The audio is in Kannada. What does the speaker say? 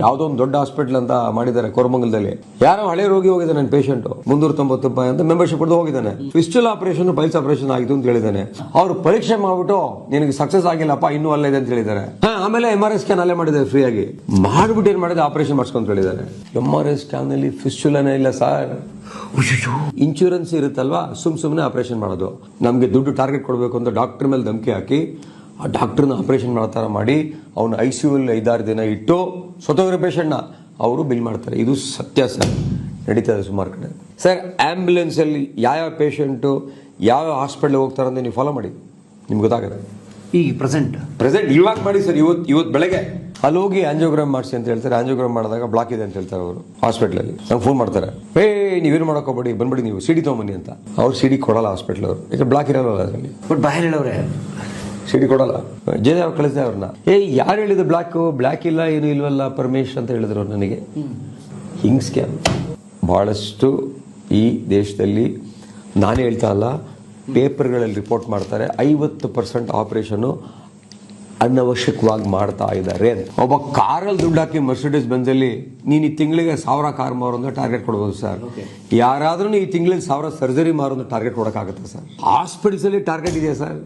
ಯಾವ್ದೋ ಒಂದು ದೊಡ್ಡ ಹಾಸ್ಪಿಟಲ್ ಅಂತ ಮಾಡಿದ್ದಾರೆ ಕೋರಮಂಗಲದಲ್ಲಿ. ಯಾರೋ ಹಳೆ ರೋಗಿ ಹೋಗಿದ್ದಾನೆ ನನ್ನ ಪೇಷಂಟ್, 390 ರೂಪಾಯಿ ಅಂತ ಮೆಂಬರ್ಶಿಪ್ ಕೊಟ್ಟು ಹೋಗಿದ್ದಾನೆ. ಫಿಸ್ಟುಲಾ ಆಪರೇಷನ್, ಪೈಲ್ಸ್ ಆಪರೇಷನ್ ಆಗಿದ್ದು ಅಂತ ಹೇಳಿದ್ದಾನೆ. ಅವ್ರು ಪರೀಕ್ಷೆ ಮಾಡ್ಬಿಟ್ಟು ನಿನಗೆ ಸಕ್ಸಸ್ ಆಗಿಲ್ಲಪ್ಪ, ಇನ್ನೂ ಅಲ್ಲ ಇದೆ ಅಂತ ಹೇಳಿದ್ದಾರೆ. ಆಮೇಲೆ MRI ಸ್ಕ್ಯಾನ್ ಅಲ್ಲೇ ಮಾಡಿದ್ದಾರೆ ಫ್ರೀ ಆಗಿ. ಮಾಡ್ಬಿಟ್ಟು ಏನ್ ಮಾಡಿದೆ, ಆಪರೇಷನ್ ಮಾಡಿಸ್ಕೊಂತ ಹೇಳಿದ್ದಾರೆ. MRI ಸ್ಕ್ಯಾನ್ ಅಲ್ಲಿ ಫಿಸ್ಟುಲಾನೇ ಇಲ್ಲ ಸರ್. ಇನ್ಶೂರೆನ್ಸ್ ಇರುತ್ತಲ್ವಾ, ಸುಮ್ನೆ ಆಪರೇಷನ್ ಮಾಡೋದು. ನಮ್ಗೆ ದುಡ್ಡು ಟಾರ್ಗೆಟ್ ಕೊಡಬೇಕು ಅಂತ ಡಾಕ್ಟರ್ ಮೇಲೆ ಧಮಕಿ ಹಾಕಿ ಆ ಡಾಕ್ಟರ್ನ ಆಪರೇಷನ್ ಮಾಡೋ ಮಾಡಿ ಅವನು ICU 5-6 ದಿನ ಇಟ್ಟು ಸ್ವತಂತ್ರ ಪೇಷಂಟ್ನ ಅವರು ಬಿಲ್ ಮಾಡ್ತಾರೆ. ಇದು ಸತ್ಯ ಸರ್, ನಡೀತದೆ ಸುಮಾರು ಕಡೆ. ಸರ್ ಆಂಬ್ಯುಲೆನ್ಸ್ ಅಲ್ಲಿ ಯಾವ ಪೇಷಂಟು ಯಾವ ಹಾಸ್ಪಿಟಲ್ ಹೋಗ್ತಾರೆ ಅಂತ ನೀವು ಫಾಲೋ ಮಾಡಿ, ನಿಮ್ಗೆ ಗೊತ್ತಾಗುತ್ತೆ. ಈಗ ಪ್ರೆಸೆಂಟ್ ಇವಾಗ ಮಾಡಿ ಸರ್. ಇವತ್ತು ಬೆಳಗ್ಗೆ ಅಲ್ಲಿ ಹೋಗಿ ಆಂಜಿಯೋಗ್ರಾಮ್ ಮಾಡಿಸಿ ಅಂತ ಹೇಳ್ತಾರೆ. ಆಂಜಿಯೋಗ್ರಾಮ್ ಮಾಡಿದಾಗ ಬ್ಲಾಕ್ ಇದೆ ಅಂತ ಹೇಳ್ತಾರೆ ಅವರು ಹಾಸ್ಪಿಟಲ್. ನಂಗೆ ಫೋನ್ ಮಾಡ್ತಾರೆ, ನೀವೇನು ಮಾಡೋಕೋಬೇಡಿ, ಬಂದ್ಬಿಡಿ ನೀವು CD ತಗೊಂಬನ್ನಿ ಅಂತ. ಅವ್ರು CD ಕೊಡಲ್ಲ ಹಾಸ್ಪಿಟಲ್ ಅವರು, ಯಾಕೆ ಬ್ಲಾಕ್ ಇರಲ್ಲ ಅದರಲ್ಲಿ. ಬಟ್ ಬಾಯ್ ಹೇಳವ್ರೆ CD ಕೊಡಲ್ಲ. ಜಯದೇವ್ ಕಳಿಸಿದೆ ಅವ್ರನ್ನ. ಯಾರು ಹೇಳಿದ್ರು ಬ್ಲಾಕ್ ಇಲ್ಲ, ಏನು ಇಲ್ವಲ್ಲ ಪರಮೇಶ್ ಅಂತ ಹೇಳಿದ್ರು ನನಗೆ. ಹಿಂಗ್ ಸ್ಕ್ಯಾಮ್ ಬಹಳಷ್ಟು ಈ ದೇಶದಲ್ಲಿ. ನಾನೇ ಹೇಳ್ತಾ ಅಲ್ಲ, ಪೇಪರ್ಗಳಲ್ಲಿ ರಿಪೋರ್ಟ್ ಮಾಡ್ತಾರೆ 50% ಆಪರೇಷನ್ ಅನವಶ್ಯಕವಾಗಿ ಮಾಡ್ತಾ ಇದ್ದಾರೆ. ಒಬ್ಬ ಕಾರಲ್ಲಿ ದುಡ್ಡು ಹಾಕಿ ಮರ್ಸಿಡೀಸ್ ಬೆಂಜಲ್ಲಿ ನೀನು ಈ ತಿಂಗಳಿಗೆ 1000 ಕಾರ್ ಮಾರು ಅಂತ ಟಾರ್ಗೆಟ್ ಕೊಡ್ಬೋದು ಸರ್. ಯಾರಾದ್ರೂ ಈ ತಿಂಗಳಿಗೆ 1000 ಸರ್ಜರಿ ಮಾರು ಅಂತ ಟಾರ್ಗೆಟ್ ಕೊಡೋಕ್ಕಾಗತ್ತೆ ಸರ್? ಹಾಸ್ಪಿಟಲ್ಸ್ ಅಲ್ಲಿ ಟಾರ್ಗೆಟ್ ಇದೆಯಾ ಸರ್?